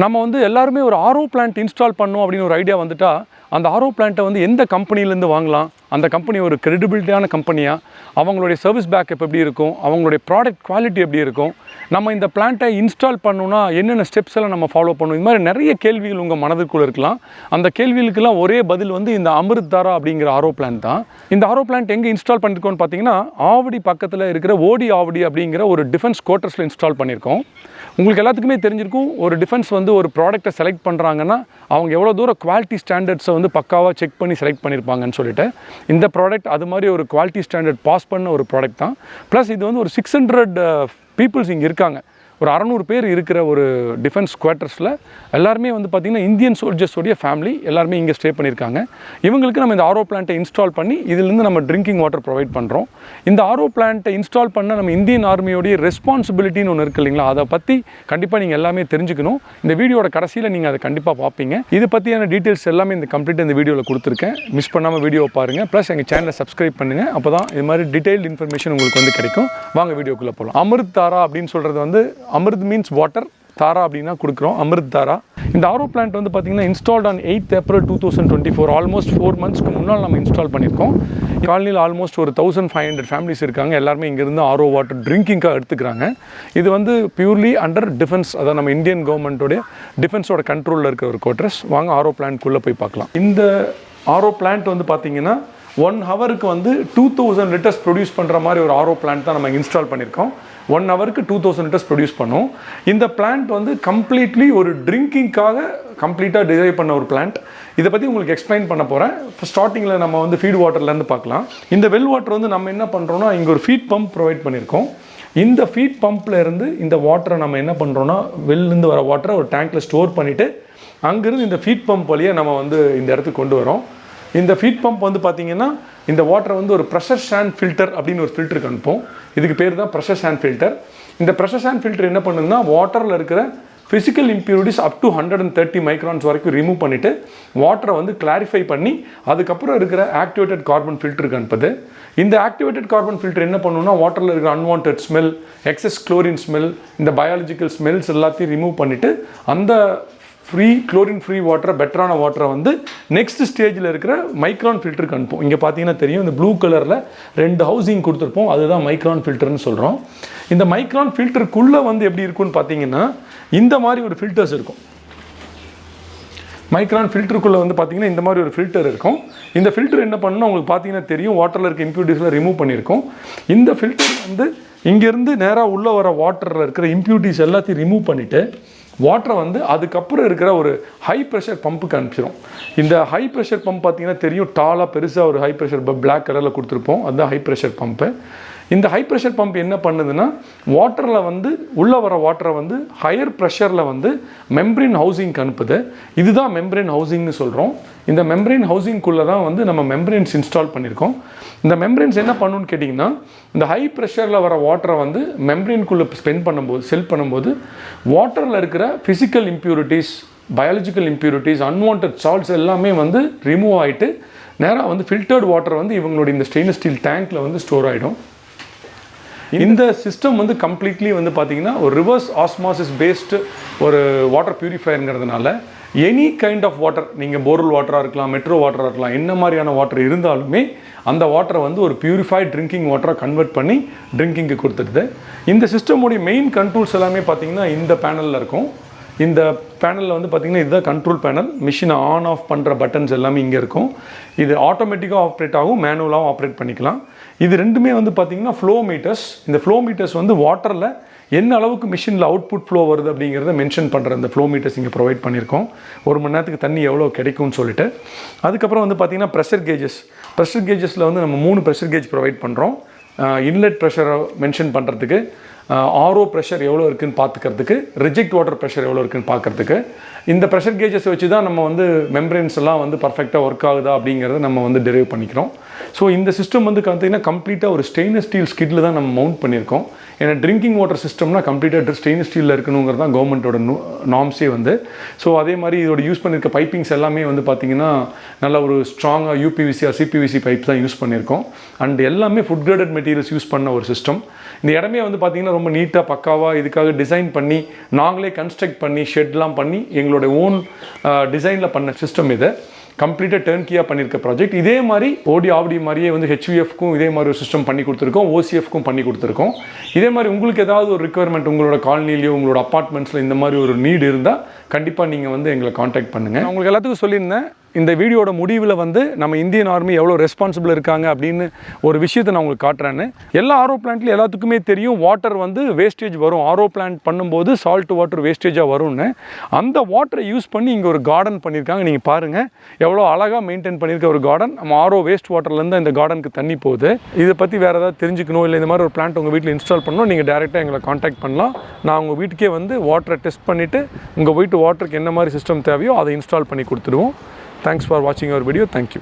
நம்ம வந்து எல்லாருமே ஒரு ஆர்ஓ பிளான்ட் இன்ஸ்டால் பண்ணோம் அப்படின்னு ஒரு ஐடியா வந்துட்டா அந்த ஆர்ஓ பிளான்ட்டை வந்து எந்த கம்பெனிலேருந்து வாங்கலாம், அந்த கம்பெனி ஒரு கிரெடிபிலிட்டியான கம்பெனியாக, அவங்களுடைய சர்வீஸ் பேக்கப் எப்படி இருக்கும், அவங்களுடைய ப்ராடக்ட் குவாலிட்டி எப்படி இருக்கும், நம்ம இந்த பிளான்ட்டை இன்ஸ்டால் பண்ணணும்னா என்னென்ன ஸ்டெப்ஸ் எல்லாம் நம்ம ஃபாலோ பண்ணணும், இந்த மாதிரி நிறைய கேள்விகள் உங்கள் மனதுக்குள்ளே இருக்கலாம். அந்த கேள்விகளுக்கெல்லாம் ஒரே பதில் வந்து இந்த அமிர்த் தாரா அப்படிங்கிற ஆர்ஓ பிளான்ட் தான். இந்த ஆர்ஓ பிளான்ட் எங்கே இன்ஸ்டால் பண்ணியிருக்கோம்னு பார்த்தீங்கன்னா, ஆவடி பக்கத்தில் இருக்கிற ஓடி ஆவடி அப்படிங்கிற ஒரு டிஃபென்ஸ் குவார்ட்டர்ஸில் இன்ஸ்டால் பண்ணியிருக்கோம். உங்களுக்கு எல்லாத்துக்குமே தெரிஞ்சிருக்கும், ஒரு டிஃபென்ஸ் வந்து ஒரு ப்ராடக்ட்டை செலக்ட் பண்ணுறாங்கன்னா அவங்க எவ்வளோ தூரம் குவாலிட்டி ஸ்டாண்டர்ட்ஸை வந்து பக்காவாக செக் பண்ணி செலக்ட் பண்ணியிருப்பாங்கன்னு சொல்லிட்டு, இந்த ப்ராடக்ட் அது மாதிரி ஒரு குவாலிட்டி ஸ்டாண்டர்ட் பாஸ் பண்ண ஒரு ப்ராடக்ட் தான். ப்ளஸ் இது வந்து ஒரு 600 பீப்புள்ஸ் இங்கே இருக்காங்க. ஒரு 600 பேர் இருக்கிற ஒரு டிஃபென்ஸ் குவார்ட்டர்ஸில் எல்லாருமே வந்து பார்த்திங்கன்னா இந்தியன் சோல்ஜர்ஸோடைய ஃபேமிலி எல்லாருமே இங்கே ஸ்டே பண்ணியிருக்காங்க. இவங்களுக்கு நம்ம இந்த ஆர்ஓ பிளான்ட்டை இன்ஸ்டால் பண்ணி இதிலிருந்து நம்ம ட்ரிங்கிங் வாட்டர் ப்ரொவைட் பண்ணுறோம். இந்த ஆர்ஓ பிளான்ட்டை இன்ஸ்டால் பண்ண நம்ம இந்தியன் ஆர்மியோடைய ரெஸ்பான்சிபிலிட்டின்னு ஒன்று இருக்குது இல்லைங்களா, அதை பற்றி கண்டிப்பாக நீங்கள் எல்லாமே தெரிஞ்சுக்கணும். இந்த வீடியோட கடைசியில் நீங்கள் அதை கண்டிப்பாக பார்ப்பீங்க. இது பற்றியான டீட்டெயில்ஸ் எல்லாமே இந்த கம்ப்ளீட்டாக இந்த வீடியோவில் கொடுத்துருக்கேன். மிஸ் பண்ணாமல் வீடியோவை பாருங்கள். ப்ளஸ் எங்கள் சேனலை சப்ஸ்கிரைப் பண்ணுங்கள். அப்போ தான் இது மாதிரி டீட்டெயில்டு இன்ஃபர்மேஷன் உங்களுக்கு வந்து கிடைக்கும். வாங்க வீடியோக்குள்ளே போகலாம். அமிர்த் தாரா அப்படின்னு சொல்கிறது வந்து அமிர்த் மீன்ஸ் வாட்டர், தாரா அப்படின்னா கொடுக்குறோம், அமிர்த் தாரா. இந்த ஆர்ஓ பிளான்ட் வந்து பார்த்திங்கன்னா installed on 8th April 2024, almost 4 monthsக்கு முன்னால் நம்ம இன்ஸ்டால் பண்ணியிருக்கோம். காலனியில் ஆல்மோஸ்ட் ஒரு 1500 ஃபேமிலிஸ் இருக்காங்க. எல்லாருமே இங்கேருந்து ஆர்ஓ வாட்டர் ட்ரிங்கிங்காக எடுத்துக்கிறாங்க. இது வந்து பியூர்லி அண்டர் டிஃபென்ஸ், அதாவது நம்ம இந்தியன் கவர்மெண்ட்டோடைய டிஃபென்ஸோட கண்ட்ரோலில் இருக்கிற ஒரு குவார்ட்டர்ஸ். வாங்க ஆர்ஓ பிளான்ட்குள்ளே போய் பார்க்கலாம். இந்த ஆர்ஓ பிளான்ட் வந்து பார்த்திங்கன்னா 1 ஹவருக்கு வந்து 2000 லிட்டர்ஸ் ப்ரொடியூஸ் பண்ணுற மாதிரி ஒரு ஆர்ஓ பிளான்ட் தான் நம்ம இன்ஸ்டால் பண்ணியிருக்கோம். 1 ஹவருக்கு 2000 லிட்டர்ஸ் ப்ரொடியூஸ் பண்ணும். இந்த பிளான்ட் வந்து கம்ப்ளீட்லி ஒரு ட்ரிங்கிங்காக கம்ப்ளீட்டாக டிசைன் பண்ண ஒரு பிளான்ட். இதை பற்றி உங்களுக்கு எக்ஸ்பிளைன் பண்ண போகிறேன். இப்போ ஸ்டார்டிங்கில் நம்ம வந்து ஃபீட் வாட்டர்லேருந்து பார்க்கலாம். இந்த வெல் வாட்டர் வந்து நம்ம என்ன பண்ணுறோன்னா, இங்கே ஒரு ஃபீட் பம்ப் ப்ரொவைட் பண்ணியிருக்கோம். இந்த ஃபீட் பம்பில் இருந்து இந்த வாட்டரை நம்ம என்ன பண்ணுறோன்னா, வெளிலேருந்து வர வாட்டரை ஒரு டேங்க்கில் ஸ்டோர் பண்ணிவிட்டு அங்கேருந்து இந்த ஃபீட் பம்ப் வழியாக நம்ம வந்து இந்த இடத்துக்கு கொண்டு வரோம். இந்த ஃபீட் பம்ப் வந்து பார்த்திங்கன்னா இந்த வாட்டரை வந்து ஒரு ப்ரெஷர் சாண்ட் ஃபில்டர் அப்படின்னு ஒரு ஃபில்டருக்கு அனுப்போம். இதுக்கு பேர் தான் ப்ரெஷர் சாண்ட் ஃபில்டர். இந்த ப்ரெஷர் சாண்ட் ஃபில்டர் என்ன பண்ணுதுன்னா, வாட்டரில் இருக்கிற physical impurities up to 130 microns வரைக்கும் ரிமூவ் பண்ணிவிட்டு வாட்டரை வந்து கிளாரிஃபை பண்ணி அதுக்கப்புறம் இருக்கிற ஆக்டிவேட்டட் கார்பன் ஃபில்டருக்கு அனுப்புது. இந்த ஆக்டிவேட்டட் கார்பன் ஃபில்டர் என்ன பண்ணுன்னா, வாட்டரில் இருக்கிற unwanted smell, excess chlorine smell, இந்த பயாலஜிக்கல் ஸ்மெல்ஸ் எல்லாத்தையும் ரிமூவ் பண்ணிவிட்டு அந்த குளோரின் ஃப்ரீ வாட்டரை, பெட்டரான வாட்டரை வந்து நெக்ஸ்ட் ஸ்டேஜில் இருக்கிற மைக்ரான் ஃபில்டருக்கு அனுப்போம். இங்கே பார்த்தீங்கன்னா தெரியும், இந்த ப்ளூ கலரில் 2 ஹவுசிங் கொடுத்துருப்போம், அதுதான் மைக்ரான் ஃபில்டர்னு சொல்கிறோம். இந்த மைக்ரான் ஃபில்டருக்குள்ளே வந்து எப்படி இருக்குன்னு பார்த்தீங்கன்னா, இந்த மாதிரி ஒரு ஃபில்டர்ஸ் இருக்கும். மைக்ரான் ஃபில்டருக்குள்ளே வந்து பார்த்தீங்கன்னா இந்த மாதிரி ஒரு ஃபில்டர் இருக்கும். இந்த ஃபில்டர் என்ன பண்ணணும் உங்களுக்கு பார்த்தீங்கன்னா தெரியும், வாட்டரில் இருக்க இம்ப்யூரிட்டிஸ்லாம் ரிமூவ் பண்ணியிருக்கோம். இந்த ஃபில்டர் வந்து இங்கேருந்து நேராக உள்ளே வர வாட்டரில் இருக்கிற இம்ப்யூரிட்டிஸ் எல்லாத்தையும் ரிமூவ் பண்ணிவிட்டு வாட்டரை வந்து அதுக்கப்புறம் இருக்கிற ஒரு ஹை ப்ரெஷர் பம்புக்கு அனுப்பிச்சிடும். இந்த ஹை ப்ரெஷர் பம்ப் பார்த்தீங்கன்னா தெரியும், டாலாக பெருசாக ஒரு ஹை ப்ரெஷர் பம்ப் பிளாக் கலரில் கொடுத்துருப்போம், அதுதான் ஹை ப்ரெஷர் பம்பு. இந்த ஹை ப்ரெஷர் பம்ப் என்ன பண்ணுதுன்னா, வாட்டரில் வந்து உள்ளே வர வாட்டரை வந்து ஹையர் ப்ரெஷரில் வந்து மெம்ப்ரெயின் ஹவுசிங்க்கு அனுப்புது. இதுதான் மெம்ப்ரெயின் ஹவுசிங்னு சொல்கிறோம். இந்த மெம்ப்ரெயின் ஹவுசிங்குள்ளே தான் வந்து நம்ம மெம்ப்ரெயின்ஸ் இன்ஸ்டால் பண்ணியிருக்கோம். இந்த மெம்ப்ரெயின்ஸ் என்ன பண்ணணும்னு கேட்டிங்கன்னா, இந்த ஹை ப்ரெஷரில் வர வாட்டரை வந்து மெம்ப்ரெயின்குள்ளே செல் பண்ணும்போது வாட்டரில் இருக்கிற physical impurities, biological impurities, unwanted salts எல்லாமே வந்து ரிமூவ் ஆகிட்டு நேராக வந்து ஃபில்டர்டு வாட்டர் வந்து இவங்களுடைய இந்த ஸ்டெயின்லெஸ் ஸ்டீல் டேங்க்கில் வந்து ஸ்டோர் ஆகிடும். இந்த சிஸ்டம் வந்து கம்ப்ளீட்லி வந்து பார்த்திங்கன்னா ஒரு ரிவர்ஸ் ஆஸ்மாசிஸ் பேஸ்டு ஒரு வாட்டர் பியூரிஃபையருங்கிறதுனால எனி கைண்ட் ஆஃப் வாட்டர், நீங்கள் போர்வெல் வாட்டராக இருக்கலாம், மெட்ரோ வாட்டராக இருக்கலாம், என்ன மாதிரியான வாட்டர் இருந்தாலுமே அந்த வாட்டரை வந்து ஒரு பியூரிஃபைட் ட்ரிங்கிங் வாட்டராக கன்வெர்ட் பண்ணி ட்ரிங்கிங்க்கு கொடுத்துடுது. இந்த சிஸ்டமுடைய மெயின் கண்ட்ரோல்ஸ் எல்லாமே பார்த்திங்கன்னா இந்த பேனலில் இருக்கும். இந்த பேனலில் வந்து பார்த்திங்கன்னா இதுதான் கண்ட்ரோல் பேனல். மிஷினை ஆன் ஆஃப் பண்ணுற பட்டன்ஸ் எல்லாமே இங்கே இருக்கும். இது ஆட்டோமேட்டிக்காக ஆப்ரேட் ஆகும், மேனுவலாகவும் ஆப்ரேட் பண்ணிக்கலாம். இது ரெண்டுமே வந்து பார்த்திங்கன்னா ஃப்ளோ மீட்டர்ஸ். இந்த ஃப்ளோ மீட்டர்ஸ் வந்து வாட்டரில் என்ன அளவுக்கு மிஷினில் அவுட்புட் ஃப்ளோ வருது அப்படிங்கிறத மென்ஷன் பண்ணுற இந்த ஃப்ளோ மீட்டர்ஸ் இங்கே ப்ரொவைட் பண்ணியிருக்கோம். 1 மணி நேரத்துக்கு தண்ணி எவ்வளோ கிடைக்கும்னு சொல்லிட்டு. அதுக்கப்புறம் வந்து பார்த்திங்கன்னா ப்ரெஷர் கேஜஸில் வந்து நம்ம 3 ப்ரெஷர் கேஜ் ப்ரொவைட் பண்ணுறோம். இன்லெட் ப்ரெஷரை மென்ஷன் பண்ணுறதுக்கு, ஆர்ஓ ப்ரெஷர் எவ்வளோ இருக்குதுன்னு பார்த்துக்கிறதுக்கு, ரிஜெக்ட் வாட்டர் ப்ரெஷர் எவ்வளோ இருக்குதுன்னு பார்க்குறதுக்கு. இந்த ப்ரெஷர் கேஜஸ் வச்சு தான் நம்ம வந்து மெம்ப்ரெயின்ஸ் எல்லாம் வந்து பர்ஃபெக்டாக ஒர்க் ஆகுதா அப்படிங்கிறத நம்ம வந்து டெரைவ் பண்ணிக்கிறோம். ஸோ இந்த சிஸ்டம் வந்து பார்த்திங்கன்னா கம்ப்ளீட்டாக ஒரு ஸ்டெயின்லெஸ் ஸ்டீல் ஸ்கிட்டில் தான் நம்ம மவுண்ட் பண்ணியிருக்கோம். ஏன்னா ட்ரிங்கிங் வாட்டர் சிஸ்டம்னா கம்ப்ளீட்டாக ஸ்டெயின்லெஸ் ஸ்டீலில் இருக்கணுங்கிறது தான் கவர்மெண்ட்டோட நார்ம்ஸே வந்து. ஸோ அதே மாதிரி இதோட யூஸ் பண்ணியிருக்க பைப்பிங்ஸ் எல்லாமே வந்து பார்த்திங்கன்னா நல்ல ஒரு ஸ்ட்ராங்காக யூபிவிசி ஆர் சிபிவிசி பைப் தான் யூஸ் பண்ணியிருக்கோம். அண்ட் எல்லாமே ஃபுட் கிரேடட் மெட்டீரியல்ஸ் யூஸ் பண்ண ஒரு சிஸ்டம். இந்த இடமே வந்து பார்த்திங்கன்னா ரொம்ப நீட்டாக பக்காவாக இதுக்காக டிசைன் பண்ணி நாங்களே கன்ஸ்ட்ரக்ட் பண்ணி ஷெட்லாம் பண்ணி எங்களோட ஓன் டிசைனில் பண்ண சிஸ்டம் இது. கம்ப்ளீட்டாக டர்ன்கியாக பண்ணியிருக்க ப்ராஜெக்ட். இதே மாதிரி ஆவடி மாதிரியே வந்து ஹெச்விஎஃப்க்கும் இதே மாதிரி ஒரு சிஸ்டம் பண்ணி கொடுத்துருக்கோம், ஓசிஎஃப்க்கும் பண்ணி கொடுத்துருக்கோம். இதே மாதிரி உங்களுக்கு ஏதாவது ஒரு ரிக்குவயர்மெண்ட் உங்களோட காலனிலையோ உங்களோட அப்பார்ட்மெண்ட்ஸில் இந்த மாதிரி ஒரு நீடு இருந்தால் கண்டிப்பாக நீங்கள் வந்து எங்களை காண்டாக்ட் பண்ணுங்கள். நான் உங்களுக்கு எல்லாத்துக்கும் சொல்லியிருந்தேன், இந்த வீடியோட முடிவில் வந்து நம்ம இந்தியன் ஆர்மி எவ்வளோ ரெஸ்பான்சிபிள் இருக்காங்க அப்படின்னு ஒரு விஷயத்தை நான் உங்களுக்கு காட்டுறேன்னு. எல்லா ஆர்ஓ பிளான்ட்லையும் எல்லாத்துக்குமே தெரியும் வாட்டர் வந்து வேஸ்டேஜ் வரும். ஆர்ஓ பிளான்ட் பண்ணும்போது சால்ட் வாட்டர் வேஸ்டேஜாக வரும்னு. அந்த வாட்டரை யூஸ் பண்ணி இங்கே ஒரு கார்டன் பண்ணியிருக்காங்க. நீங்கள் பாருங்கள் எவ்வளோ அழகாக மெயின்டைன் பண்ணியிருக்க ஒரு கார்டன். நம்ம ஆர்ஓ வேஸ்ட் வாட்டர்லேருந்து இந்த கார்டனுக்கு தண்ணி போகுது. இதை பற்றி வேறு ஏதாவது தெரிஞ்சுக்கணும், இல்லை இந்த மாதிரி ஒரு பிளான்ட் உங்கள் வீட்டில் இன்ஸ்டால் பண்ணணும், நீங்கள் டேரெக்டாக எங்களை காண்டாக்ட் பண்ணலாம். நான் உங்கள் வீட்டுக்கே வந்து வாட்டரை டெஸ்ட் பண்ணிவிட்டு உங்கள் வீட்டு வாட்டருக்கு என்ன மாதிரி சிஸ்டம் தேவையோ அதை இன்ஸ்டால் பண்ணி கொடுத்துடுவோம். Thanks for watching our video. Thank you.